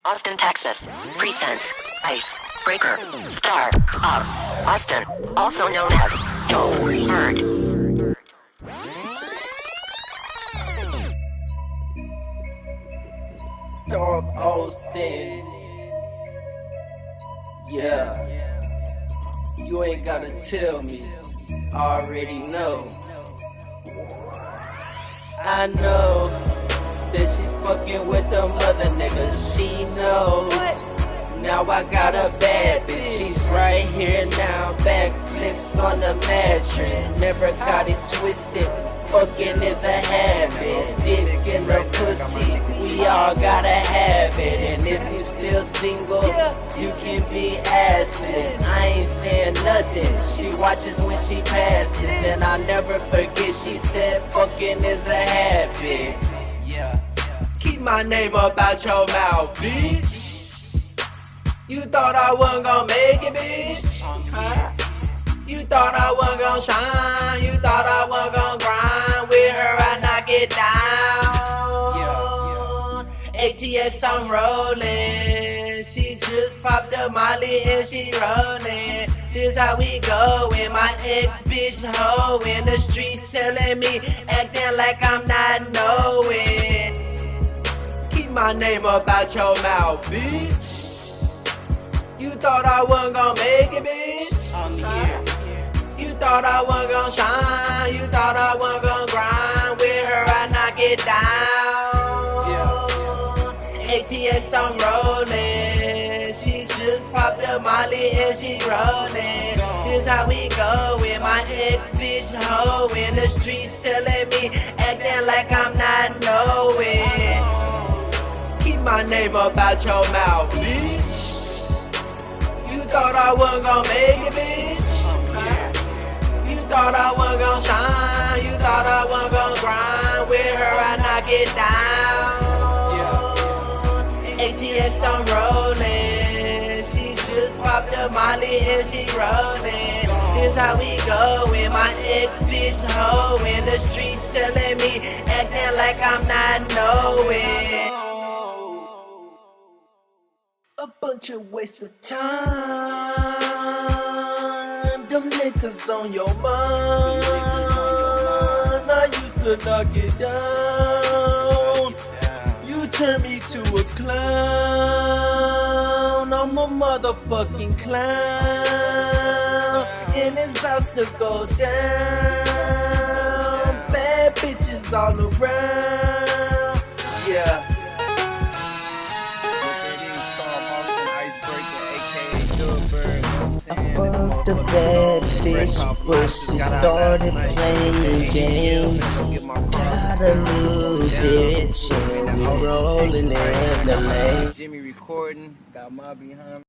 Austin, Texas presents Ice Breaker Star of Austin, also known as Joe Bird. Star of Austin. Yeah. You ain't gotta tell me. I already know. I know that she's fucking with them other niggas. She knows. Now I got a bad bitch. She's right here now. Backflips on the mattress. Never got it twisted. Fucking is a habit. Dick in the pussy. We all gotta have it. And if you still single, you can be assless. I ain't saying nothing. She watches when she passes. And I'll never forget she said fucking is a habit. Yeah. Keep my name up out your mouth, bitch. You thought I wasn't gonna make it, bitch? Huh? You thought I wasn't gonna shine. You thought I wasn't gonna grind. With her, I knock it down. ATX, I'm rolling. She just popped up Molly and she rolling. This how we go. And my ex bitch hoe in the streets telling me, acting like I'm not knowing. Keep my name up out your mouth, bitch. You thought I wasn't gonna make it, bitch? I'm here. You thought I wasn't gonna shine. You thought I wasn't gonna grind. With her, I knock it down. ATX, I'm rolling. She just popped up Molly and she rolling. This how we go. With my ex bitch hoe in the streets telling me, acting like I'm not knowing. Keep my name up out your mouth, bitch. You thought I wasn't gonna make it, bitch? You thought I wasn't gonna shine. You thought I wasn't gonna grind. With her, I knock it down. ATX, I'm rolling. She just popped up Molly and she rolling. This how we go. With my ex bitch hoe in the streets telling me, acting like I'm not knowing. A bunch of waste of time. Them niggas on your mind. I used to knock it down. You turn me to a clown. I'm a motherfucking clown. And it's about to go down. Bad bitches all around. Yeah. I fucked a bad bitch, but she started playing games. Got a new bitch, and we rolling in the lane. Jimmy recording, got my behind.